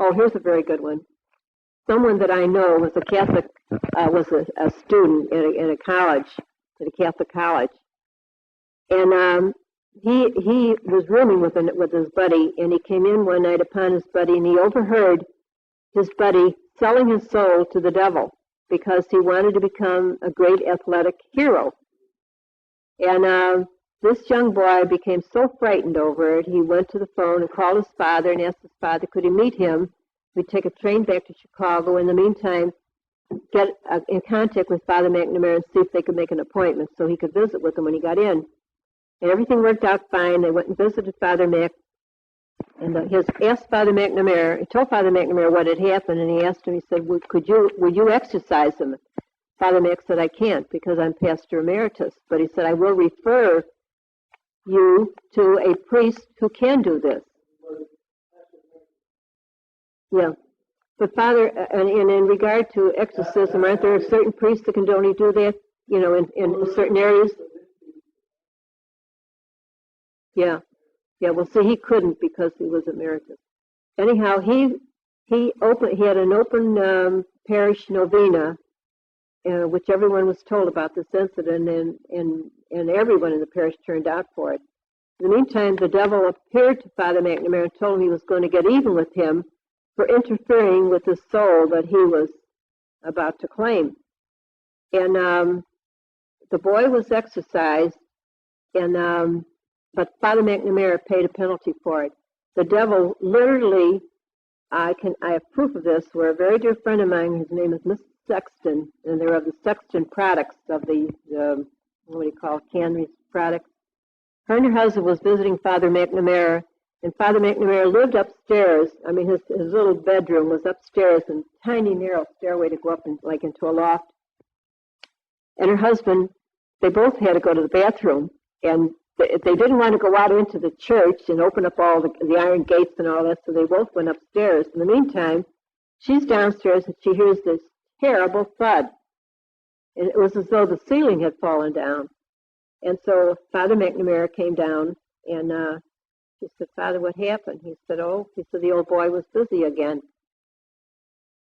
Oh, here's a very good one. Someone that I know was a Catholic, was a student in a college, at a Catholic college, and he was rooming with his buddy, and he came in one night upon his buddy, and he overheard his buddy selling his soul to the devil because he wanted to become a great athletic hero. And this young boy became so frightened over it, he went to the phone and called his father and asked his father, could he meet him? We'd take a train back to Chicago. In the meantime, get in contact with Father McNamara and see if they could make an appointment so he could visit with him when he got in. And everything worked out fine. They went and visited Father Mac, and he asked Father McNamara, he told Father McNamara what had happened, and he asked him, he said, will you exorcise him? Father Mac said, I can't because I'm pastor emeritus. But he said, I will refer you to a priest who can do this. Yeah. But Father, and in regard to exorcism, aren't there certain priests that can only do that, in certain areas? Yeah. Yeah, well, see, he couldn't because he was emeritus. Anyhow, he had an open parish novena, which everyone was told about this incident, and everyone in the parish turned out for it. In the meantime, the devil appeared to Father McNamara and told him he was going to get even with him for interfering with the soul that he was about to claim. And the boy was exorcised, but Father McNamara paid a penalty for it. The devil literally, I have proof of this, where a very dear friend of mine, his name is Mr. Sexton, and they're of the Sexton products of the, what do you call it, Canry's products. Her and her husband was visiting Father McNamara, and Father McNamara lived upstairs. I mean, his little bedroom was upstairs, and tiny, narrow stairway to go up into a loft. And her husband, they both had to go to the bathroom, and they didn't want to go out into the church and open up all the iron gates and all that, so they both went upstairs. In the meantime, she's downstairs, and she hears this terrible thud. And it was as though the ceiling had fallen down. And so Father McNamara came down, and she said, Father, what happened? He said, the old boy was busy again.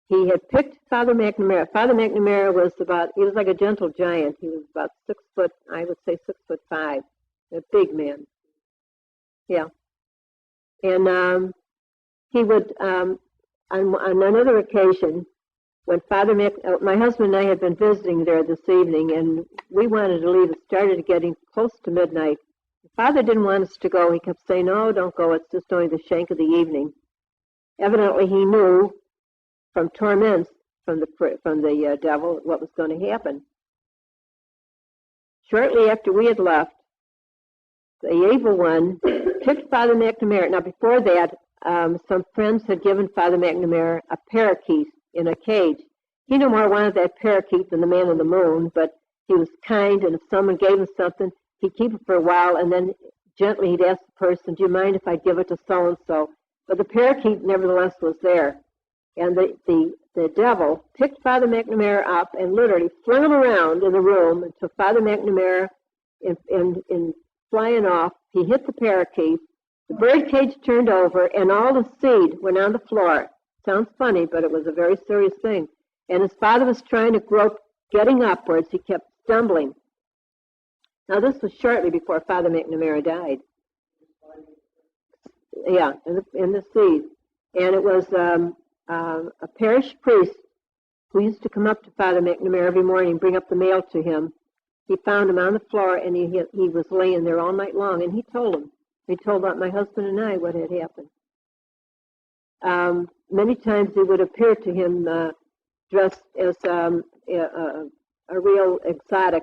He had picked Father McNamara. Father McNamara he was like a gentle giant. He was about 6 foot, I would say 6'5", a big man. Yeah. And he would, on another occasion, when my husband and I had been visiting there this evening, and we wanted to leave. It started getting close to midnight. Father didn't want us to go. He kept saying, no, don't go. It's just only the shank of the evening. Evidently, he knew from Torments, from the devil, what was going to happen. Shortly after we had left, the evil one picked Father McNamara. Now, before that, some friends had given Father McNamara a parakeet in a cage. He no more wanted that parakeet than the man on the moon, but he was kind, and if someone gave him something, he'd keep it for a while, and then gently he'd ask the person, do you mind if I give it to so-and-so? But the parakeet nevertheless was there. And the devil picked Father McNamara up and literally flung him around in the room until Father McNamara, in flying off, he hit the parakeet. The bird cage turned over, and all the seed went on the floor. Sounds funny, but it was a very serious thing. And his father was trying to grope, getting upwards. He kept stumbling. Now, this was shortly before Father McNamara died. Yeah, in the seed. And it was a parish priest who used to come up to Father McNamara every morning and bring up the mail to him. He found him on the floor, and he was laying there all night long, and he told him. He told my husband and I what had happened. Many times he would appear to him dressed as a real exotic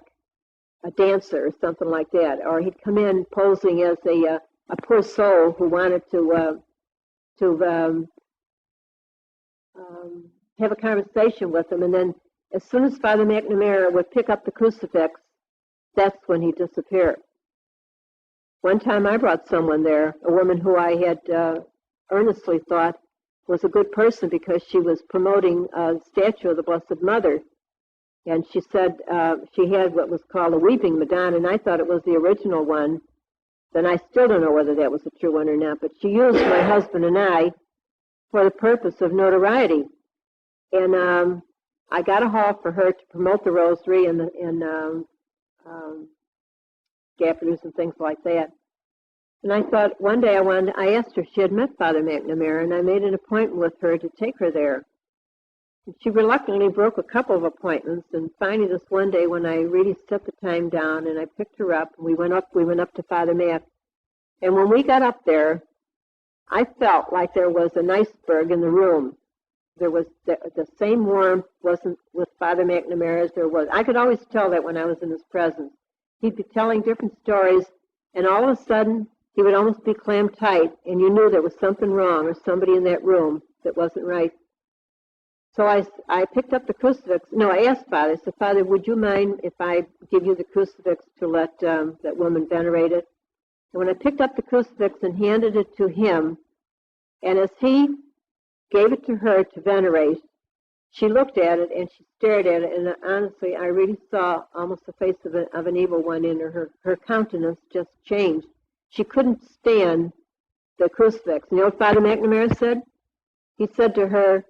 dancer or something like that, or he'd come in posing as a poor soul who wanted to have a conversation with him, and then as soon as Father McNamara would pick up the crucifix, that's when he'd disappear. One time I brought someone there, a woman who I had earnestly thought was a good person because she was promoting a statue of the Blessed Mother. And she said she had what was called a weeping Madonna, and I thought it was the original one. Then I still don't know whether that was a true one or not, but she used my husband and I for the purpose of notoriety. And I got a hall for her to promote the rosary and scapulars and things like that. And I thought one day I asked her if she had met Father McNamara, and I made an appointment with her to take her there. And she reluctantly broke a couple of appointments, and finally this one day when I really set the time down and I picked her up, and we went up to Father Mac. And when we got up there, I felt like there was an iceberg in the room. There was the same warmth wasn't with Father McNamara as there was. I could always tell that when I was in his presence. He'd be telling different stories, and all of a sudden, he would almost be clamped tight, and you knew there was something wrong or somebody in that room that wasn't right. So I picked up the crucifix. No, I asked Father. I said, Father, would you mind if I give you the crucifix to let that woman venerate it? And when I picked up the crucifix and handed it to him, and as he gave it to her to venerate, she looked at it and she stared at it, and honestly, I really saw almost the face of an evil one in her. Her countenance just changed. She couldn't stand the crucifix. You know what Father McNamara said? He said to her,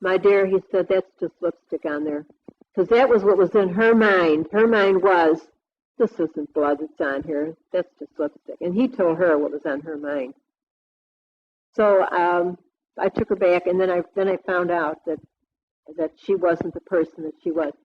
my dear, he said, that's just lipstick on there. Because that was what was in her mind. Her mind was, this isn't blood that's on here. That's just lipstick. And he told her what was on her mind. So I took her back, and then I found out that she wasn't the person that she was.